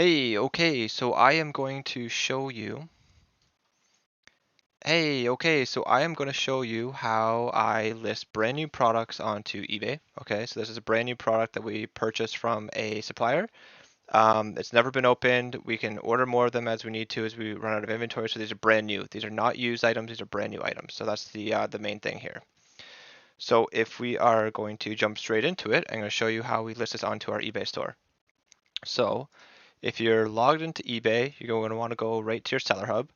Okay, so I am going to show you. So I am going to show you how I list brand new products onto eBay. Okay, so this is a brand new product that we purchased from a supplier. It's never been opened. We can order more of them as we need to as we run out of inventory. So these are brand new. These are not used items. These are brand new items. So that's the main thing here. So if we are going to jump straight into it, I'm going to show you how we list this onto our eBay store. So if you're logged into eBay, you're going to want to go right to your seller hub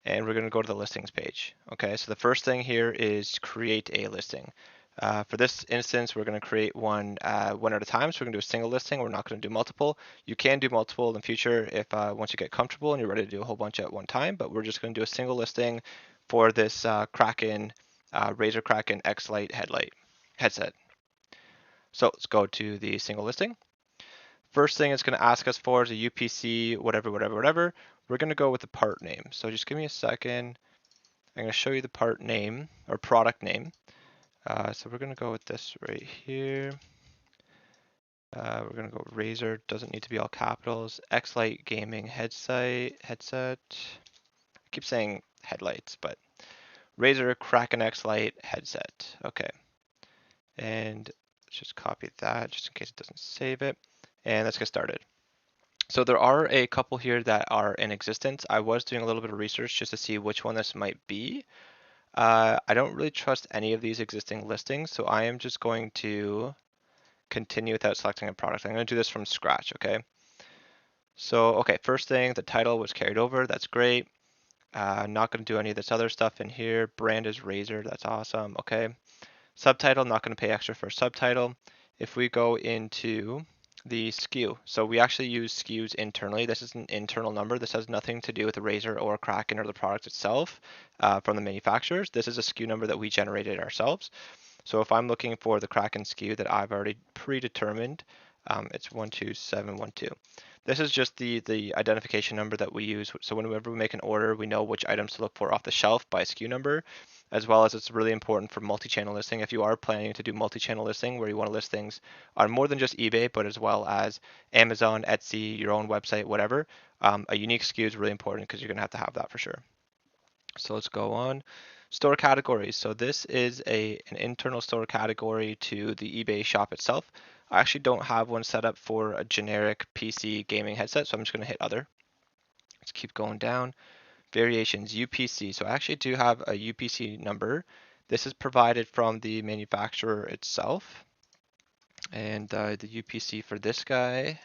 and we're going to go to the listings page. Okay, so the first thing here is create a listing. For this instance, we're going to create one at a time. So we're going to do a single listing. We're not going to do multiple. You can do multiple in the future if once you get comfortable and you're ready to do a whole bunch at one time, but we're just going to do a single listing for this Kraken, Razer Kraken X-Lite headset. So let's go to the single listing. First thing it's going to ask us for is a UPC, whatever. We're going to go with the part name. So just give me a second. I'm going to show you the part name or product name. So we're going to go with this right here. We're going to go Razer. Doesn't need to be all capitals. X-Lite gaming headset. I keep saying headlights, but Razer Kraken X-Lite headset. Okay. And let's just copy that just in case it doesn't save it. And let's get started. So there are a couple here that are in existence. I was doing a little bit of research just to see which one this might be. I don't really trust any of these existing listings, so I am just going to continue without selecting a product. I'm going to do this from scratch, okay? So, okay, first thing, the title was carried over. That's great. Not going to do any of this other stuff in here. Brand is Razer. That's awesome. Okay. Subtitle, not going to pay extra for a subtitle. If we go into the SKU, so we actually use SKUs internally. This is an internal number. This has nothing to do with the Razer or Kraken or the product itself from the manufacturers. This is a SKU number that we generated ourselves. So if I'm looking for the Kraken SKU that I've already predetermined, it's 12712. This is just the identification number that we use. So whenever we make an order, we know which items to look for off the shelf by SKU number, as well as it's really important for multi-channel listing. If you are planning to do multi-channel listing where you want to list things on more than just eBay, but as well as Amazon, Etsy, your own website, whatever, a unique SKU is really important because you're going to have that for sure. So let's go on. Store categories. So this is an internal store category to the eBay shop itself. I actually don't have one set up for a generic PC gaming headset, so I'm just going to hit other. Let's keep going down. Variations, UPC. So I actually do have a UPC number. This is provided from the manufacturer itself. And the UPC for this guy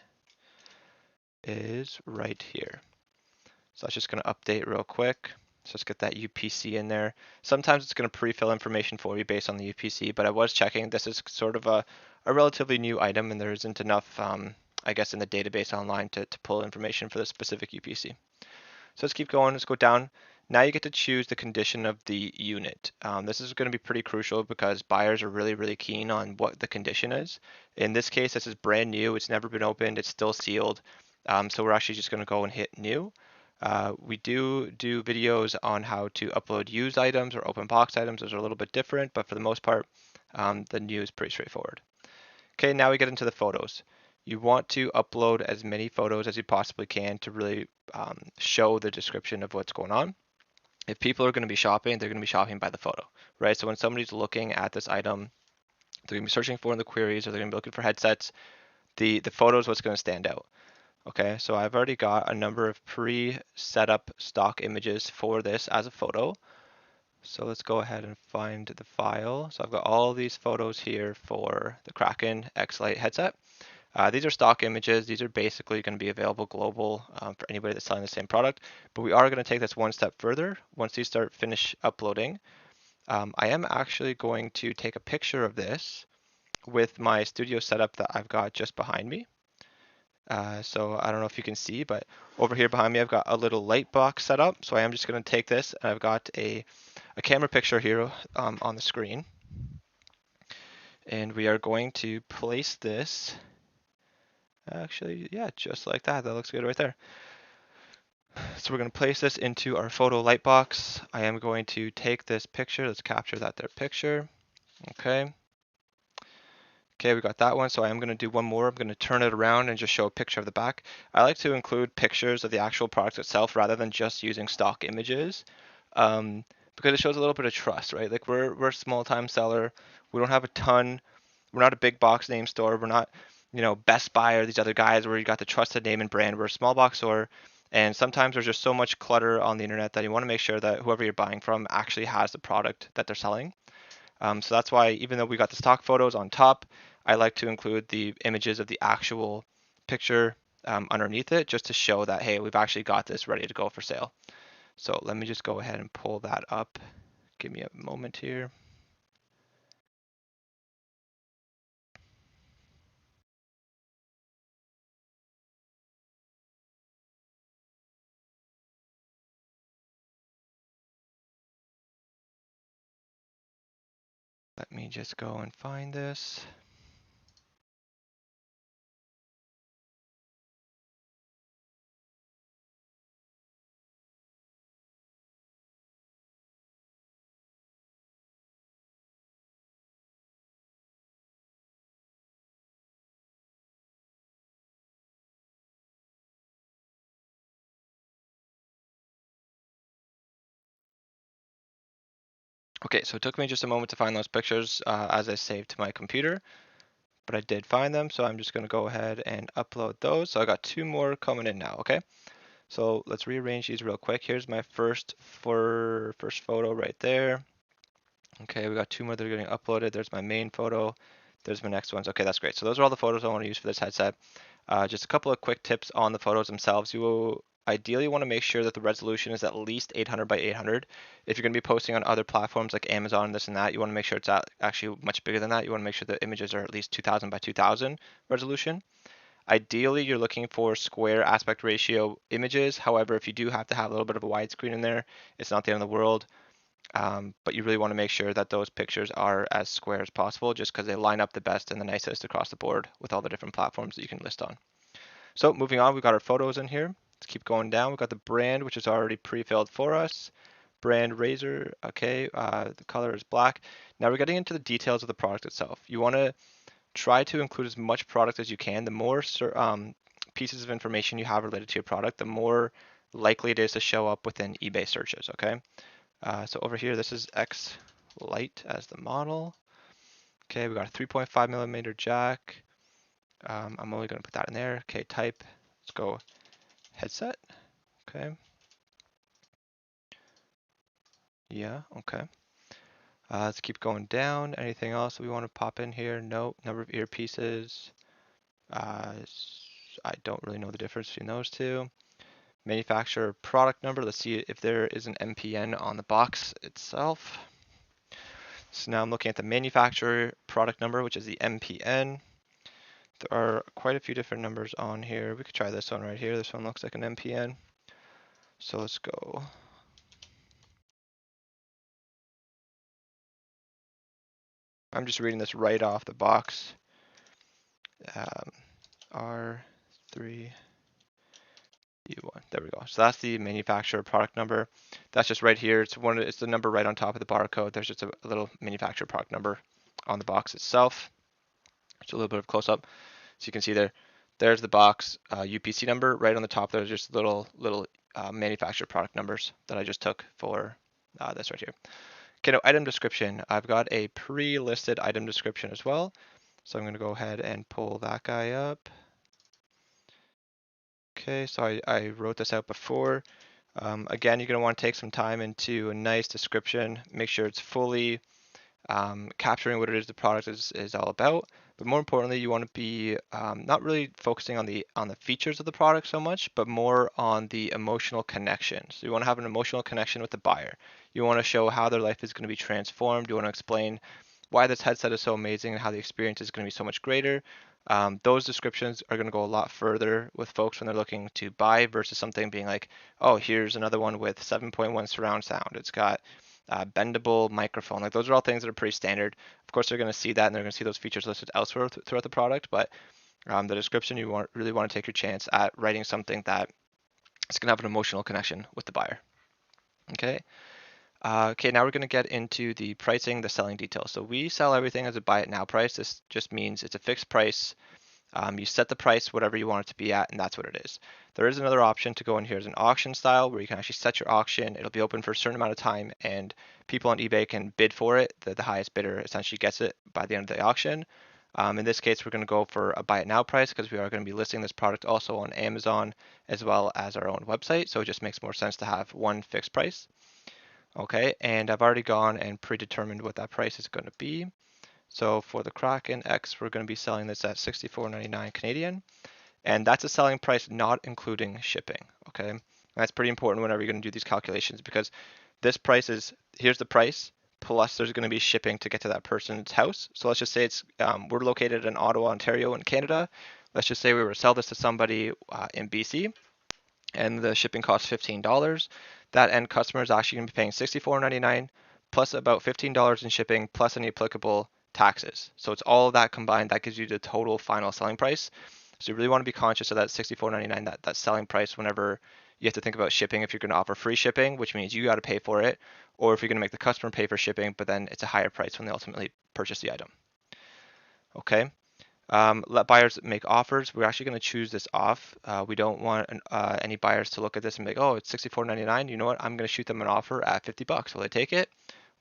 is right here. So that's just going to update real quick. So let's get that UPC in there. Sometimes it's going to pre-fill information for you based on the UPC, but I was checking. This is sort of a relatively new item, and there isn't enough, I guess, in the database online to pull information for this specific UPC. So let's keep going. Let's go down. Now you get to choose the condition of the unit. This is going to be pretty crucial because buyers are really keen on what the condition is. In this case, this is brand new. It's never been opened. It's still sealed. So we're actually just going to go and hit new. We do videos on how to upload used items or open box items. Those are a little bit different, but for the most part, the new is pretty straightforward. Okay, now we get into the photos. You want to upload as many photos as you possibly can to really show the description of what's going on. If people are going to be shopping, they're going to be shopping by the photo, right? So when somebody's looking at this item, they're going to be searching for in the queries or they're going to be looking for headsets. The photo is what's going to stand out. Okay, so I've already got a number of pre-set up stock images for this as a photo. So let's go ahead and find the file. So I've got all these photos here for the Kraken X-Lite headset. These are stock images. These are basically going to be available global for anybody that's selling the same product. But we are going to take this one step further. Once these finish uploading, I am actually going to take a picture of this with my studio setup that I've got just behind me. So I don't know if you can see, but over here behind me, I've got a little light box set up. So I am just going to take this and I've got a camera picture here on the screen. And we are going to place this, actually, yeah, just like that. That looks good right there. So we're going to place this into our photo light box. I am going to take this picture. Let's capture that there picture. Okay. Okay, we got that one. So I am going to do one more. I'm going to turn it around and just show a picture of the back. I like to include pictures of the actual product itself rather than just using stock images, um, because it shows a little bit of trust, right? Like we're a small time seller. We don't have a ton. We're not a big box name store. We're not, Best Buy or these other guys where you got the trusted name and brand. We're a small box store, and sometimes there's just so much clutter on the internet that you want to make sure that whoever you're buying from actually has the product that they're selling. So that's why even though we got the stock photos on top, I like to include the images of the actual picture underneath it just to show that, hey, we've actually got this ready to go for sale. So let me just go ahead and pull that up. Give me a moment here. Let me just go and find this. Okay, so it took me just a moment to find those pictures as I saved to my computer, but I did find them, so I'm just going to go ahead and upload those. So I got two more coming in now, okay? So let's rearrange these real quick. Here's my first photo right there. Okay, we got two more that are getting uploaded. There's my main photo. There's my next ones. Okay, that's great. So those are all the photos I want to use for this headset. Just a couple of quick tips on the photos themselves. You will ideally want to make sure that the resolution is at least 800 by 800. If you're going to be posting on other platforms like Amazon and this and that, you want to make sure it's actually much bigger than that. You want to make sure the images are at least 2000 by 2000 resolution. Ideally, you're looking for square aspect ratio images. However, if you do have to have a little bit of a widescreen in there, it's not the end of the world. But you really want to make sure that those pictures are as square as possible just because they line up the best and the nicest across the board with all the different platforms that you can list on. So moving on, we've got our photos in here. Let's keep going down. We've got the brand, which is already pre-filled for us. Brand razor, okay, the color is black. Now we're getting into the details of the product itself. You want to try to include as much product as you can. The more pieces of information you have related to your product, the more likely it is to show up within eBay searches, okay? So over here, this is X Lite as the model. Okay, we got a 3.5 millimeter jack. I'm only going to put that in there. Okay, type. Let's go headset. Okay. Yeah, okay. Let's keep going down. Anything else that we want to pop in here? No. Number of earpieces. Uh, I don't really know the difference between those two. Manufacturer product number. Let's see if there is an MPN on the box itself. So now I'm looking at the manufacturer product number, which is the MPN. There are quite a few different numbers on here. We could try this one right here. This one looks like an MPN. So let's go. I'm just reading this right off the box. R3U1. There we go. So that's the manufacturer product number. That's just right here. It's the number right on top of the barcode. There's just a little manufacturer product number on the box itself. Just a little bit of close up. So you can see there's the box UPC number right on the top. There's just little manufacturer product numbers that I just took for this right here. Okay, now item description. I've got a pre-listed item description as well. So I'm going to go ahead and pull that guy up. Okay, so I wrote this out before. Again, you're going to want to take some time into a nice description. Make sure it's fully capturing what it is the product is all about. But more importantly, you want to be not really focusing on the features of the product so much, but more on the emotional connection. So you want to have an emotional connection with the buyer. You want to show how their life is going to be transformed. You want to explain why this headset is so amazing and how the experience is going to be so much greater. Those descriptions are going to go a lot further with folks when they're looking to buy versus something being like, oh, here's another one with 7.1 surround sound. It's got bendable microphone. Like those are all things that are pretty standard. Of course, they're going to see that and they're going to see those features listed elsewhere throughout the product. But the description, you really want to take your chance at writing something that is going to have an emotional connection with the buyer. Okay. Okay, now we're going to get into the pricing, the selling details. So we sell everything as a buy it now price. This just means it's a fixed price. You set the price whatever you want it to be at, and that's what it is. There is another option to go in here as an auction style where you can actually set your auction. It'll be open for a certain amount of time, and people on eBay can bid for it. The highest bidder essentially gets it by the end of the auction. In this case, we're going to go for a buy it now price because we are going to be listing this product also on Amazon as well as our own website. So it just makes more sense to have one fixed price. Okay, and I've already gone and predetermined what that price is going to be. So for the Kraken X, we're going to be selling this at 64.99 Canadian, and that's a selling price not including shipping. Okay, and that's pretty important whenever you're going to do these calculations because this price is here's the price plus there's going to be shipping to get to that person's house. So let's just say it's we're located in Ottawa, Ontario, in Canada. Let's just say we were to sell this to somebody in BC and the shipping costs $15. That end customer is actually going to be paying $64.99 plus about $15 in shipping plus any applicable taxes. So it's all of that combined that gives you the total final selling price. So you really want to be conscious of that $64.99, that selling price whenever you have to think about shipping. If you're going to offer free shipping, which means you got to pay for it, or if you're going to make the customer pay for shipping, but then it's a higher price when they ultimately purchase the item. Okay. Let buyers make offers. We're actually going to choose this off. We don't want any buyers to look at this and be like, oh, it's $64.99. You know what? I'm going to shoot them an offer at $50. Will they take it?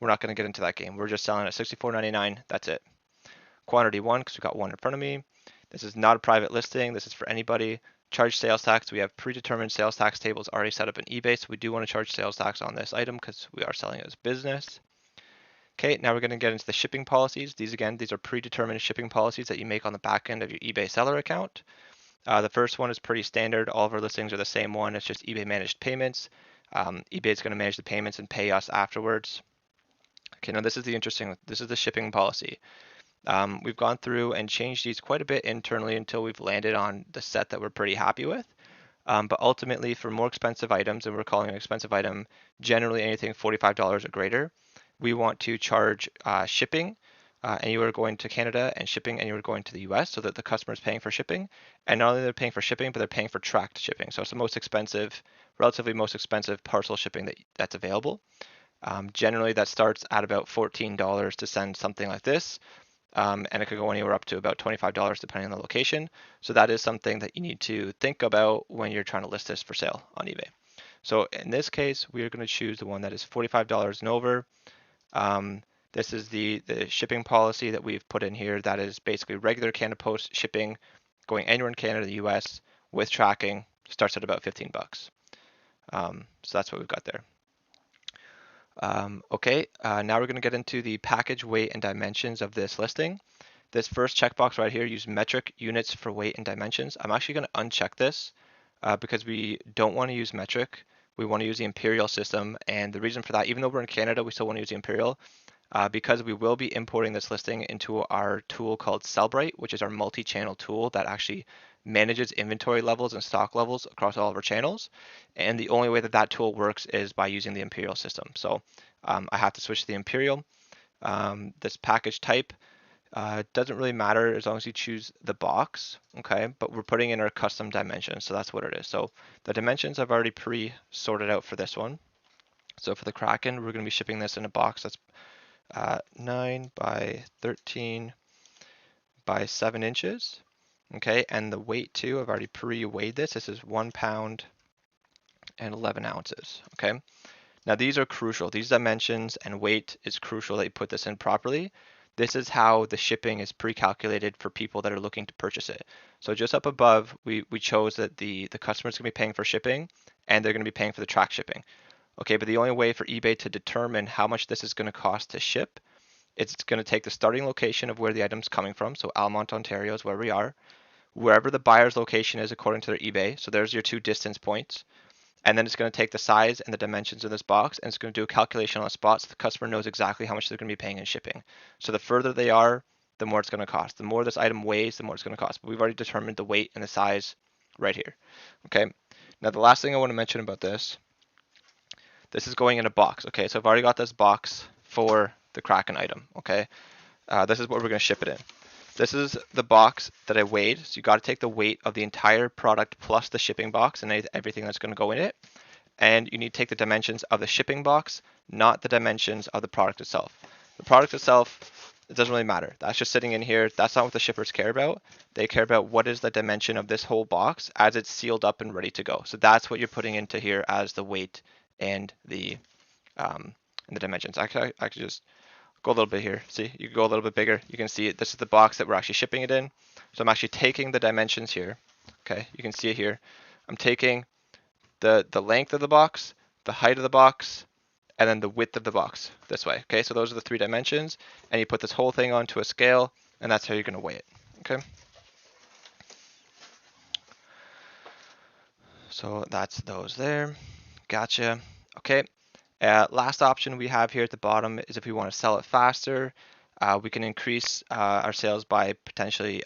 We're not going to get into that game. We're just selling at $64.99. That's it. Quantity 1, because we got one in front of me. This is not a private listing. This is for anybody. Charge sales tax. We have predetermined sales tax tables already set up in eBay, so we do want to charge sales tax on this item because we are selling it as business. Okay, now we're going to get into the shipping policies. These are predetermined shipping policies that you make on the back end of your eBay seller account. The first one is pretty standard. All of our listings are the same one. It's just eBay managed payments. eBay is going to manage the payments and pay us afterwards. Okay, now this is the shipping policy. We've gone through and changed these quite a bit internally until we've landed on the set that we're pretty happy with. But ultimately, for more expensive items, and we're calling an expensive item generally anything $45 or greater, we want to charge shipping anywhere going to Canada and shipping anywhere going to the US so that the customer is paying for shipping. And not only they're paying for shipping, but they're paying for tracked shipping. So it's the most expensive, relatively most expensive parcel shipping that's available. Generally, that starts at about $14 to send something like this. And it could go anywhere up to about $25 depending on the location. So that is something that you need to think about when you're trying to list this for sale on eBay. So in this case, we are going to choose the one that is $45 and over. This is the shipping policy that we've put in here. That is basically regular Canada Post shipping going anywhere in Canada, the US with tracking starts at about $15. So that's what we've got there. Okay, now we're going to get into the package weight and dimensions of this listing. This first checkbox right here, use metric units for weight and dimensions. I'm actually going to uncheck this because we don't want to use metric. We want to use the imperial system. And the reason for that, even though we're in Canada, we still want to use the imperial because we will be importing this listing into our tool called Sellbrite, which is our multi-channel tool that actually manages inventory levels and stock levels across all of our channels. And the only way that that tool works is by using the imperial system. So I have to switch to the imperial. This package type doesn't really matter as long as you choose the box, okay? But we're putting in our custom dimensions, so that's what it is. So the dimensions I've already pre-sorted out for this one. So for the Kraken, we're going to be shipping this in a box that's 9 by 13 by 7 inches. Okay, and the weight too, I've already pre-weighed this. This is 1 pound and 11 ounces. Okay, now these are crucial. These dimensions and weight is crucial that you put this in properly. This is how the shipping is pre-calculated for people that are looking to purchase it. So just up above, we chose that the customer is going to be paying for shipping and they're going to be paying for the track shipping. Okay, but the only way for eBay to determine how much this is going to cost to ship, it's going to take the starting location of where the item's coming from. So Almont, Ontario is where we are. Wherever the buyer's location is according to their eBay. So there's your 2 distance points. And then it's going to take the size and the dimensions of this box and it's going to do a calculation on the spot so the customer knows exactly how much they're going to be paying in shipping. So the further they are, the more it's going to cost. The more this item weighs, the more it's going to cost. But we've already determined the weight and the size right here. Okay. Now the last thing I want to mention about this is going in a box. Okay, so I've already got this box for the Kraken item. Okay, this is what we're going to ship it in. This is the box that I weighed. So you got to take the weight of the entire product plus the shipping box and everything that's going to go in it. and you need to take the dimensions of the shipping box, not the dimensions of the product itself. The product itself, it doesn't really matter. That's just sitting in here. That's not what the shippers care about. They care about what is the dimension of this whole box as it's sealed up and ready to go. So that's what you're putting into here as the weight and the dimensions. I could just go a little bit here. See, you can go a little bit bigger. You can see it. This is the box that we're actually shipping it in. So I'm actually taking the dimensions here. Okay, you can see it here. I'm taking the length of the box, the height of the box, and then the width of the box this way. Okay, so those are the 3 dimensions, and you put this whole thing onto a scale, and that's how you're going to weigh it. Okay, so that's those there. Gotcha. Okay, last option we have here at the bottom is if we want to sell it faster, we can increase our sales by potentially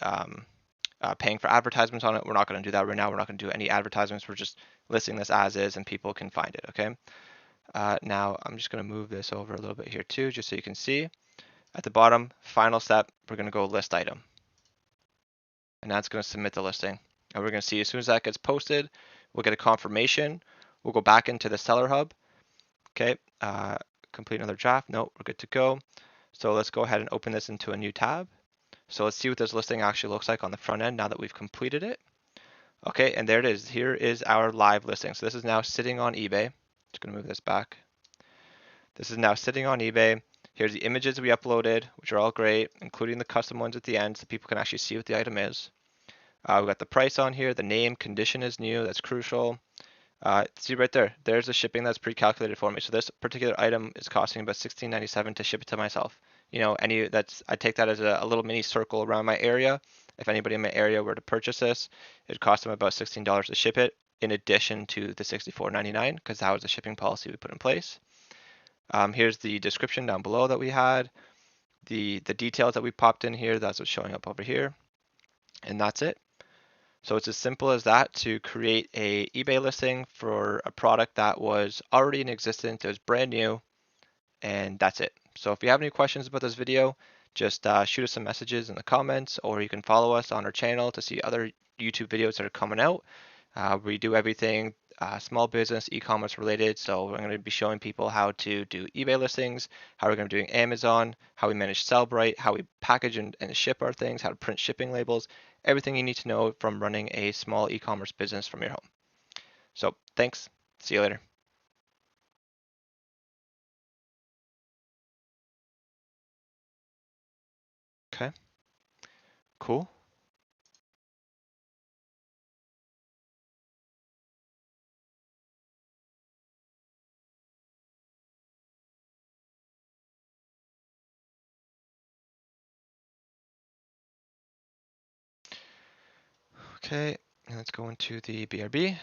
paying for advertisements on it. We're not going to do that right now. We're not going to do any advertisements. We're just listing this as is and people can find it. Okay. Now I'm just going to move this over a little bit here too, just so you can see. At the bottom, final step, we're going to go list item. And that's going to submit the listing. And we're going to see as soon as that gets posted, we'll get a confirmation. We'll go back into the seller hub. Okay, complete another draft. Nope, we're good to go. So let's go ahead and open this into a new tab. So let's see what this listing actually looks like on the front end now that we've completed it. Okay, and there it is. Here is our live listing. So this is now sitting on eBay. Just gonna move this back. This is now sitting on eBay. Here's the images we uploaded, which are all great, including the custom ones at the end so people can actually see what the item is. We've got the price on here, the name, condition is new, that's crucial. See right there, there's the shipping that's pre-calculated for me. So this particular item is costing about $16.97 to ship it to myself. You know, I take that as a little mini circle around my area. If anybody in my area were to purchase this, it'd cost them about $16 to ship it, in addition to the $64.99, because that was the shipping policy we put in place. Here's the description down below that we had, the details that we popped in here, that's what's showing up over here, and that's it. So it's as simple as that to create a eBay listing for a product that was already in existence, it was brand new, and that's it. So if you have any questions about this video, just shoot us some messages in the comments, or you can follow us on our channel to see other YouTube videos that are coming out. We do everything small business, e-commerce related. So I'm going to be showing people how to do eBay listings, how we're going to be doing Amazon, how we manage Sellbrite, how we package and ship our things, how to print shipping labels, everything you need to know from running a small e-commerce business from your home. So thanks. See you later. Okay, cool. Okay, and let's go into the BRB.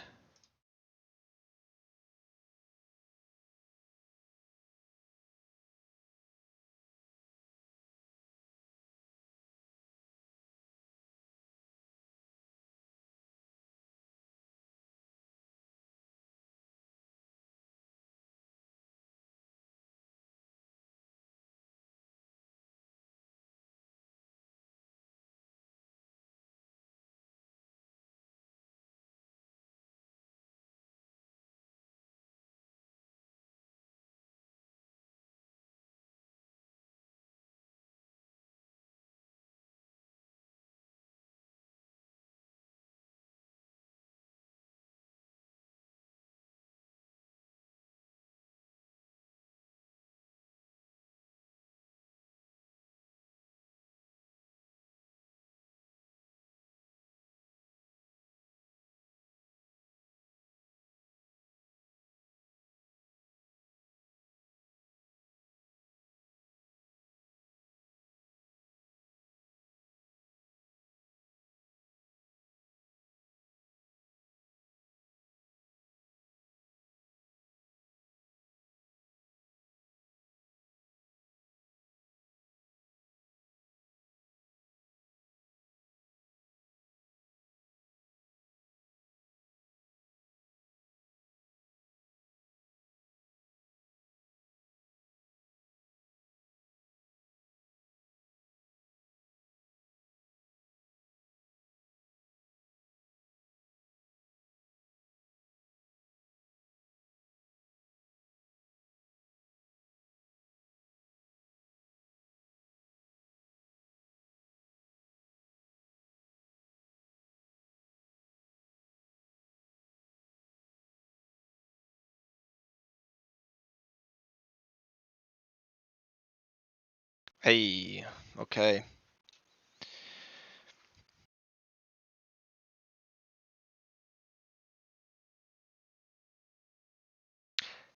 Hey, okay.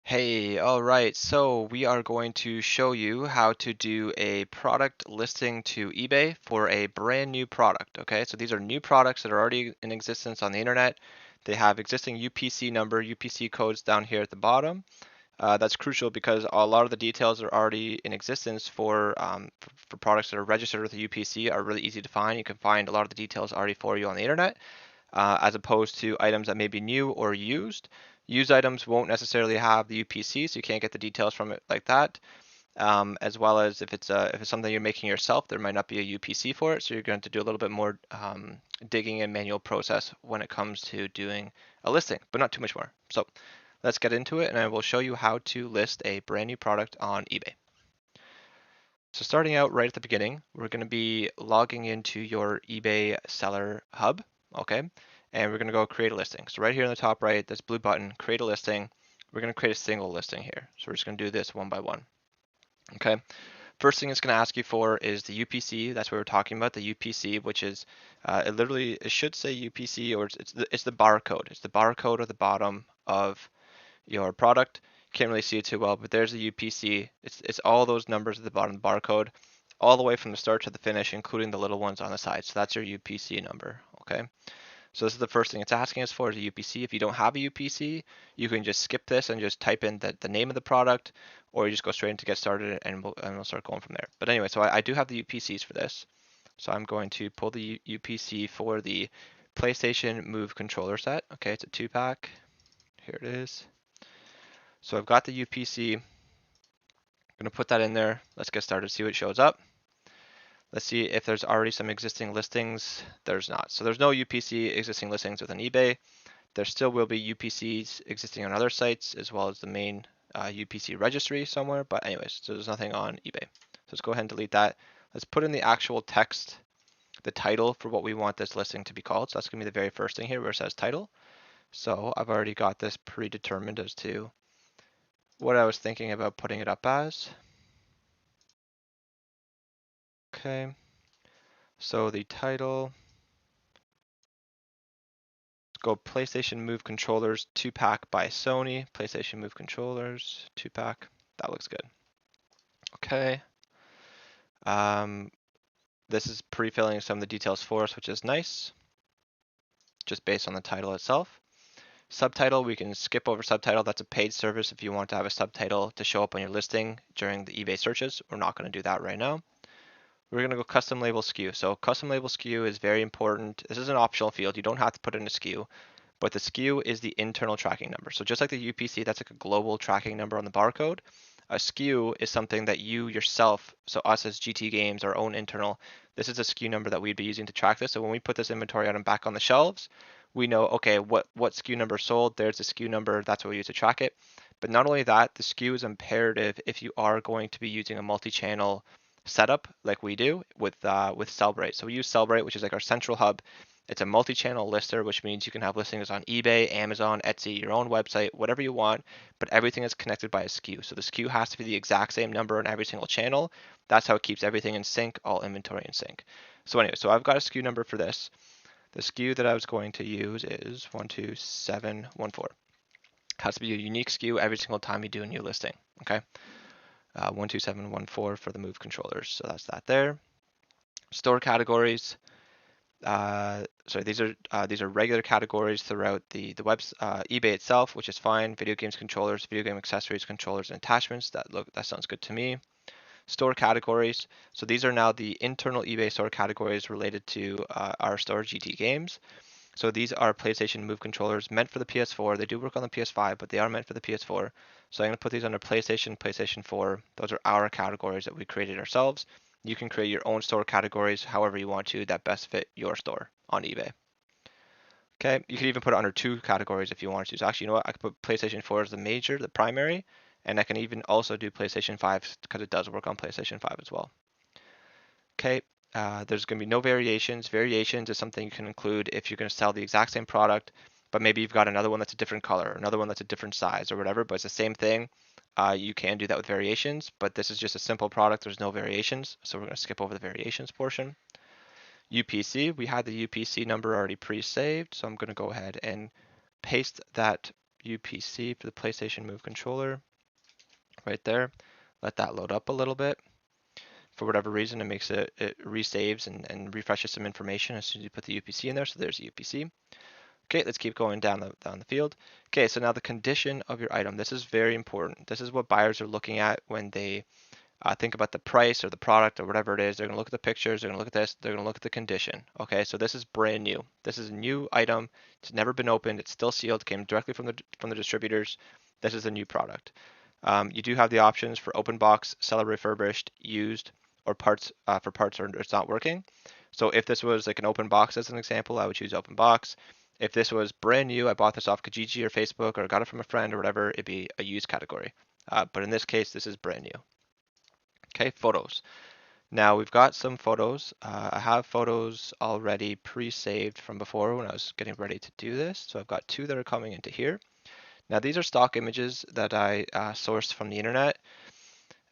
Hey, all right. So we are going to show you how to do a product listing to eBay for a brand new product. Okay, so these are new products that are already in existence on the internet. They have existing UPC number, UPC codes down here at the bottom. That's crucial because a lot of the details are already in existence for products that are registered with a UPC are really easy to find. You can find a lot of the details already for you on the internet. As opposed to items that may be new or used. Used items won't necessarily have the UPC, so you can't get the details from it like that. As well as if it's something you're making yourself, there might not be a UPC for it, so you're going to do a little bit more digging and manual process when it comes to doing a listing, but not too much more. So let's get into it, and I will show you how to list a brand new product on eBay. So starting out right at the beginning, we're going to be logging into your eBay seller hub, okay? And we're going to go create a listing. So right here in the top right, this blue button, create a listing. We're going to create a single listing here. So we're just going to do this one by one, okay? First thing it's going to ask you for is the UPC. That's what we're talking about, the UPC, which is it should say UPC, or it's the barcode. It's the barcode at the bottom of your product. Can't really see it too well, but there's the UPC. It's all those numbers at the bottom of the barcode, all the way from the start to the finish, including the little ones on the side. So that's your UPC number. Okay. So this is the first thing it's asking us for is a UPC. If you don't have a UPC, you can just skip this and just type in the name of the product, or you just go straight into get started and we'll start going from there. But anyway, so I do have the UPCs for this. So I'm going to pull the UPC for the PlayStation Move controller set. Okay, it's a 2-pack. Here it is. So I've got the UPC. I'm going to put that in there. Let's get started, see what shows up. Let's see if there's already some existing listings. There's not. So there's no UPC existing listings within eBay. There still will be UPCs existing on other sites as well as the main UPC registry somewhere. But anyways, so there's nothing on eBay. So let's go ahead and delete that. Let's put in the actual text, the title for what we want this listing to be called. So that's going to be the very first thing here where it says title. So I've already got this predetermined as to what I was thinking about putting it up as. Okay, so the title, let's go PlayStation Move Controllers 2-pack by Sony. PlayStation Move Controllers 2-pack. That looks good. Okay. This is pre-filling some of the details for us, which is nice, just based on the title itself. Subtitle, we can skip over subtitle. That's a paid service if you want to have a subtitle to show up on your listing during the eBay searches. We're not going to do that right now. We're going to go custom label SKU. So custom label SKU is very important. This is an optional field. You don't have to put in a SKU, but the SKU is the internal tracking number. So just like the UPC, that's like a global tracking number on the barcode. A SKU is something that you yourself, so us as GT Games, our own internal, this is a SKU number that we'd be using to track this. So when we put this inventory item back on the shelves, we know, okay, what SKU number sold, there's the SKU number, that's what we use to track it. But not only that, the SKU is imperative if you are going to be using a multi-channel setup like we do with Celebrate. So we use Celebrate, which is like our central hub. It's a multi-channel lister, which means you can have listings on eBay, Amazon, Etsy, your own website, whatever you want, but everything is connected by a SKU. So the SKU has to be the exact same number on every single channel. That's how it keeps everything in sync, all inventory in sync. So anyway, so I've got a SKU number for this. The SKU that I was going to use is 12714. It has to be a unique SKU every single time you do a new listing, okay? 12714 for the Move controllers. So that's that there. Store categories. Sorry, these are regular categories throughout the eBay itself, which is fine. Video games controllers, video game accessories, controllers, and attachments. That sounds good to me. Store categories. So these are now the internal eBay store categories related to our store GT Games. So these are PlayStation Move controllers meant for the PS4. They do work on the PS5, but they are meant for the PS4. So I'm going to put these under PlayStation, PlayStation 4. Those are our categories that we created ourselves. You can create your own store categories however you want to that best fit your store on eBay. Okay, you could even put it under two categories if you wanted to. So actually, you know what? I could put PlayStation 4 as the major, the primary, and I can even also do PlayStation 5 because it does work on PlayStation 5 as well. Okay, there's going to be no variations. Variations is something you can include if you're going to sell the exact same product, but maybe you've got another one that's a different color, another one that's a different size or whatever, but it's the same thing. you can do that with variations, but this is just a simple product. There's no variations, so we're going to skip over the variations portion. UPC, we had the UPC number already pre-saved, so I'm going to go ahead and paste that UPC for the PlayStation Move controller right there. Let that load up a little bit. For whatever reason, it resaves and refreshes some information as soon as you put the UPC in there. So there's the UPC. Okay, let's keep going down the field. Okay, so now the condition of your item. This is very important. This is what buyers are looking at when they think about the price or the product or whatever it is. They're going to look at the pictures. They're going to look at this. They're going to look at the condition. Okay, so this is brand new. This is a new item. It's never been opened. It's still sealed. Came directly from the distributors. This is a new product. You do have the options for open box, seller refurbished, used, or parts for parts or it's not working. So if this was like an open box as an example, I would choose open box. If this was brand new, I bought this off Kijiji or Facebook or got it from a friend or whatever, it'd be a used category. But in this case, this is brand new. Okay, photos. Now we've got some photos. I have photos already pre-saved from before when I was getting ready to do this. So I've got two that are coming into here. Now these are stock images that I sourced from the internet.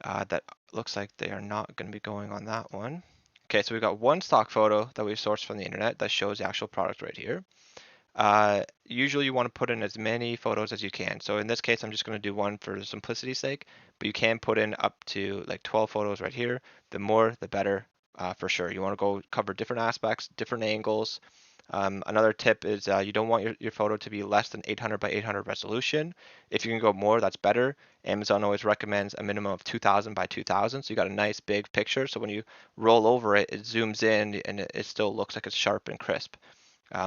That looks like they are not going to be going on that one. Okay, so we've got one stock photo that we sourced from the internet that shows the actual product right here. Usually you want to put in as many photos as you can. So in this case, I'm just going to do one for simplicity's sake, but you can put in up to like 12 photos right here. The more, the better, for sure. You want to go cover different aspects, different angles. Another tip is you don't want your photo to be less than 800 by 800 resolution. If you can go more, that's better. Amazon always recommends a minimum of 2000 by 2000. So you got a nice big picture. So when you roll over it, it zooms in and it still looks like it's sharp and crisp.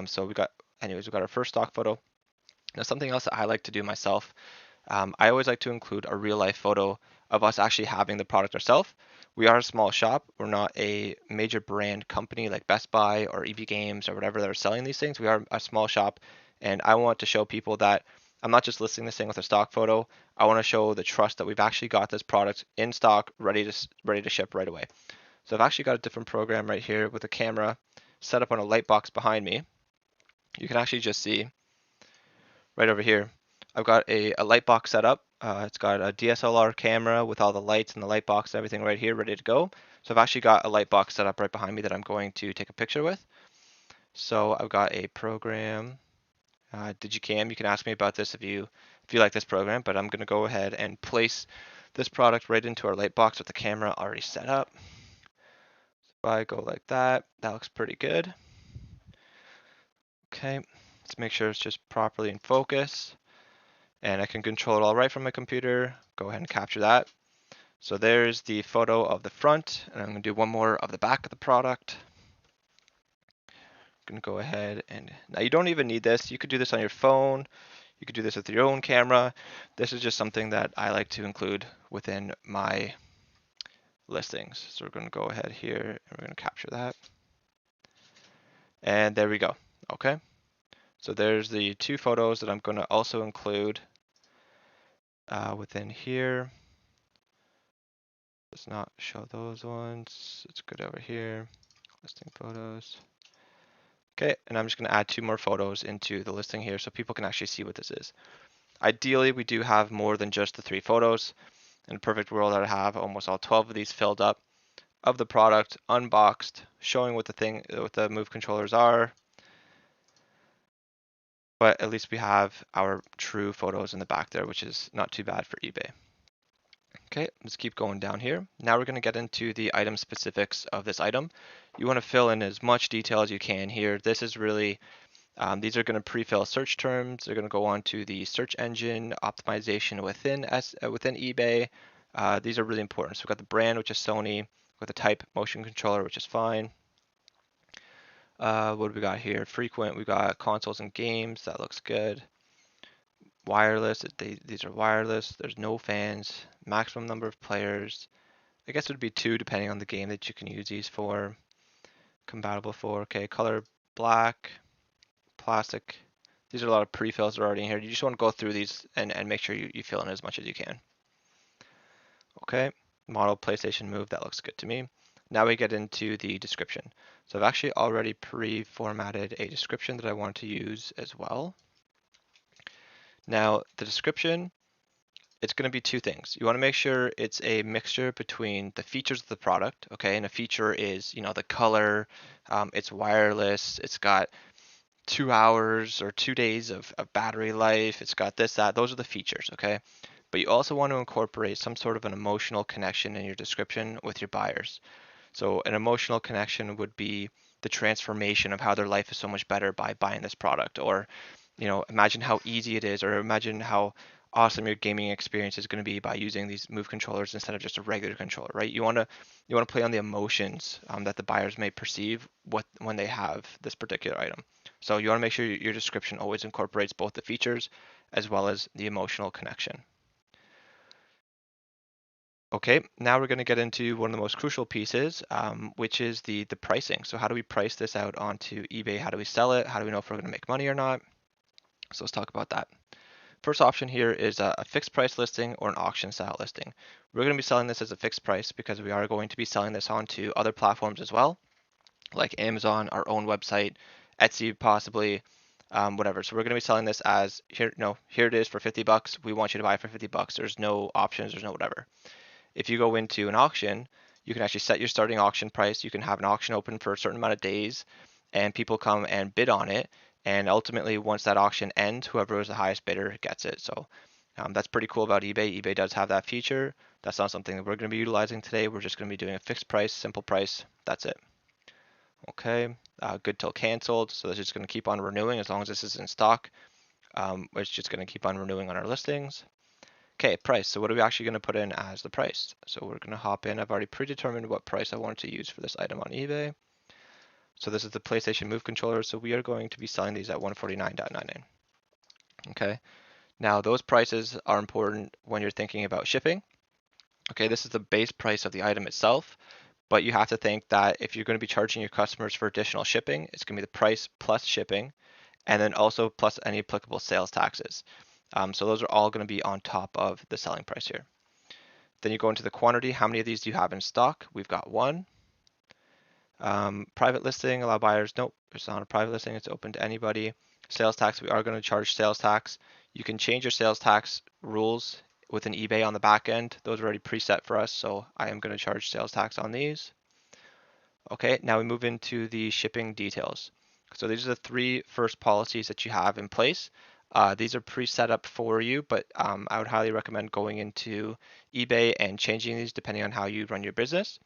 So we've got our first stock photo. Now something else that I like to do myself, I always like to include a real life photo of us actually having the product ourselves. We are a small shop. We're not a major brand company like Best Buy or EB Games or whatever that are selling these things. We are a small shop, and I want to show people that I'm not just listing this thing with a stock photo. I want to show the trust that we've actually got this product in stock, ready to ship right away. So I've actually got a different program right here with a camera set up on a light box behind me. You can actually just see right over here. I've got a light box set up. It's got a DSLR camera with all the lights and the light box and everything right here ready to go. So I've actually got a light box set up right behind me that I'm going to take a picture with. So I've got a program, Digicam. You can ask me about this if you like this program, but I'm going to go ahead and place this product right into our light box with the camera already set up. So if I go like that, that looks pretty good. Okay, let's make sure it's just properly in focus. And I can control it all right from my computer. Go ahead and capture that. So there's the photo of the front, and I'm going to do one more of the back of the product. I'm going to go ahead and now you don't even need this. You could do this on your phone. You could do this with your own camera. This is just something that I like to include within my listings. So we're going to go ahead here and we're going to capture that. And there we go. Okay. So there's the two photos that I'm going to also include within here. Let's not show those ones. Let's go over here, listing photos. Okay, and I'm just going to add two more photos into the listing here so people can actually see what this is. Ideally, we do have more than just the 3 photos. In a perfect world, I'd have almost all 12 of these filled up of the product, unboxed, showing what the Move controllers are. But at least we have our true photos in the back there, which is not too bad for eBay. Okay, let's keep going down here. Now we're going to get into the item specifics of this item. You want to fill in as much detail as you can here. This is really, these are going to pre-fill search terms. They're going to go on to the search engine optimization within eBay. These are really important. So we've got the brand, which is Sony. We've got the type, motion controller, which is fine. What do we got here? Frequent, we got consoles and games. That looks good. Wireless, these are wireless. There's no fans. Maximum number of players. I guess it would be 2 depending on the game that you can use these for. Compatible for. Okay, color black, plastic. These are a lot of pre-fills that are already in here. You just want to go through these and make sure you fill in as much as you can. Okay, model PlayStation Move. That looks good to me. Now we get into the description. So I've actually already pre-formatted a description that I want to use as well. Now the description it's going to be two things. You want to make sure it's a mixture between the features of the product, okay? And a feature is, the color, it's wireless, it's got 2 hours or 2 days of battery life, it's got this, that. Those are the features, okay? But you also want to incorporate some sort of an emotional connection in your description with your buyers. So an emotional connection would be the transformation of how their life is so much better by buying this product, or imagine how easy it is, or imagine how awesome your gaming experience is going to be by using these move controllers instead of just a regular controller, right? You want to play on the emotions that the buyers may perceive when they have this particular item. So you want to make sure your description always incorporates both the features as well as the emotional connection. Okay, now we're going to get into one of the most crucial pieces, which is the pricing. So how do we price this out onto eBay? How do we sell it? How do we know if we're going to make money or not? So let's talk about that. First option here is a fixed price listing or an auction style listing. We're going to be selling this as a fixed price because we are going to be selling this onto other platforms as well, like Amazon, our own website, Etsy possibly, whatever. So we're going to be selling this as here, no, here it is for 50 bucks. We want you to buy it for 50 bucks. There's no options, there's no whatever. If you go into an auction, you can actually set your starting auction price. You can have an auction open for a certain amount of days and people come and bid on it. And ultimately, once that auction ends, whoever was the highest bidder gets it. So that's pretty cool about eBay. eBay does have that feature. That's not something that we're going to be utilizing today. We're just going to be doing a fixed price, simple price. That's it. Okay, good till canceled. So this is just going to keep on renewing as long as this is in stock. It's just going to keep on renewing on our listings. Okay, price. So what are we actually going to put in as the price? So we're going to hop in. I've already predetermined what price I want to use for this item on eBay. So this is the PlayStation Move controller. So we are going to be selling these at 149.99. Okay. Now those prices are important when you're thinking about shipping. Okay, this is the base price of the item itself, but you have to think that if you're going to be charging your customers for additional shipping, it's going to be the price plus shipping, and then also plus any applicable sales taxes. So those are all going to be on top of the selling price here. Then you go into the quantity. How many of these do you have in stock? We've got one. Private listing, allow buyers. Nope, it's not a private listing. It's open to anybody. Sales tax, we are going to charge sales tax. You can change your sales tax rules within eBay on the back end. Those are already preset for us, so I am going to charge sales tax on these. Okay, now we move into the shipping details. So these are the three first policies that you have in place. These are pre-set up for you, but I would highly recommend going into eBay and changing these depending on how you run your business.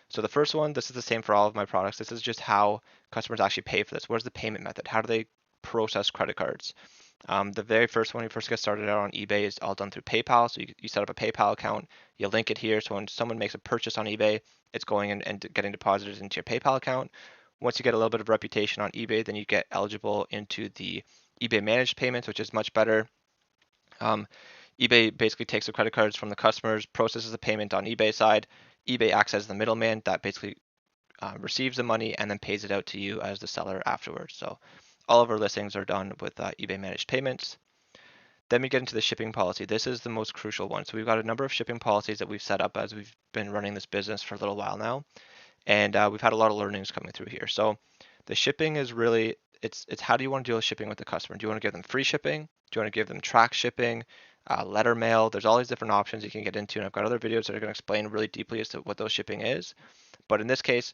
So the first one, this is the same for all of my products. This is just how customers actually pay for this. What is the payment method? How do they process credit cards? The very first one, you first get started out on eBay, is all done through PayPal. So you set up a PayPal account, you link it here. So when someone makes a purchase on eBay, it's going in and getting deposited into your PayPal account. Once you get a little bit of reputation on eBay, then you get eligible into the eBay managed payments, which is much better. eBay basically takes the credit cards from the customers, processes the payment on eBay side. eBay acts as the middleman that basically receives the money and then pays it out to you as the seller afterwards. So all of our listings are done with eBay managed payments. Then we get into the shipping policy. This is the most crucial one. So we've got a number of shipping policies that we've set up as we've been running this business for a little while now, and we've had a lot of learnings coming through here. So the shipping is really it's how do you want to deal with shipping with the customer? Do you want to give them free shipping? Do you want to give them track shipping, letter mail? There's all these different options you can get into, and I've got other videos that are going to explain really deeply as to what those shipping is. But in this case,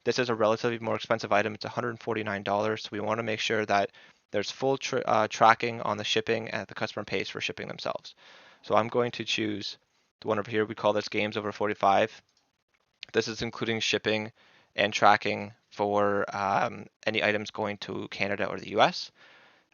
this is a relatively more expensive item. It's $149, so we want to make sure that there's full tracking on the shipping and the customer pays for shipping themselves. So I'm going to choose the one over here. We call this games over 45. This is including shipping and tracking for any items going to Canada or the US.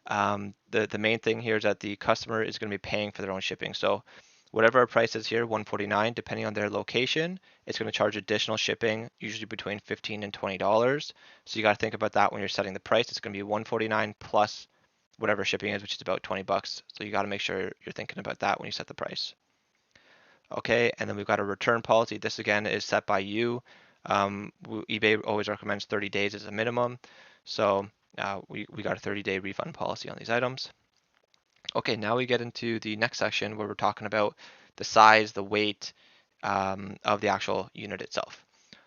The main thing here is that the customer is going to be paying for their own shipping. So whatever our price is here, 149, depending on their location, it's going to charge additional shipping, usually between $15 and $20. So you got to think about that when you're setting the price. It's going to be 149 plus whatever shipping is, which is about 20 bucks. So you got to make sure you're thinking about that when you set the price. Okay, and then we've got a return policy. This again is set by you. eBay always recommends 30 days as a minimum. So we got a 30-day refund policy on these items. Okay, now we get into the next section where we're talking about the size, the weight of the actual unit itself.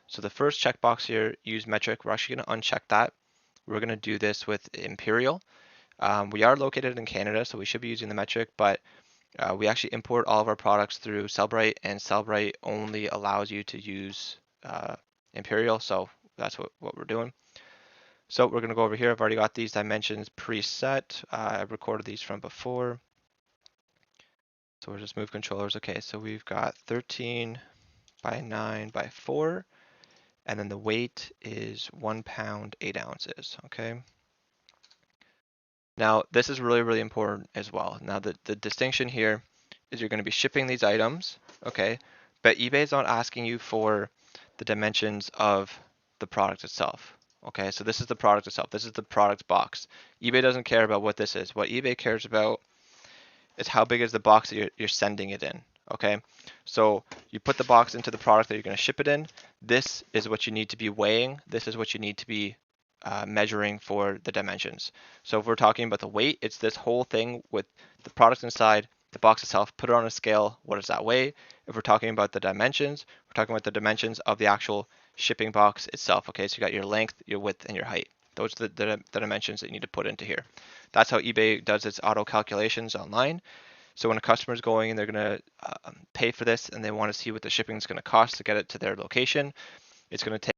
So the first checkbox here, use metric, we're actually going to uncheck that. We're going to do this with Imperial. We are located in Canada, so we should be using the metric, but We actually import all of our products through Sellbrite, and Sellbrite only allows you to use Imperial, so that's what we're doing. So we're going to go over here. I've already got these dimensions preset. I recorded these from before. So we'll just move controllers. Okay, so we've got 13 by 9 by 4, and then the weight is 1 pound 8 ounces. Okay. Now this is really, really important as well. Now the distinction here is you're going to be shipping these items, okay, but eBay is not asking you for the dimensions of the product itself. Okay, so this is the product itself. This is the product box. eBay doesn't care about what this is. What eBay cares about is how big is the box that you're sending it in. Okay, so you put the box into the product that you're going to ship it in. This is what you need to be weighing. This is what you need to be measuring for the dimensions. So if we're talking about the weight, it's this whole thing with the products inside, the box itself, put it on a scale, what does that weigh? If we're talking about the dimensions, we're talking about the dimensions of the actual shipping box itself. Okay, so you got your length, your width, and your height. Those are the dimensions that you need to put into here. That's how eBay does its auto calculations online. So when a customer is going and they're going to pay for this and they want to see what the shipping is going to cost to get it to their location, it's going to take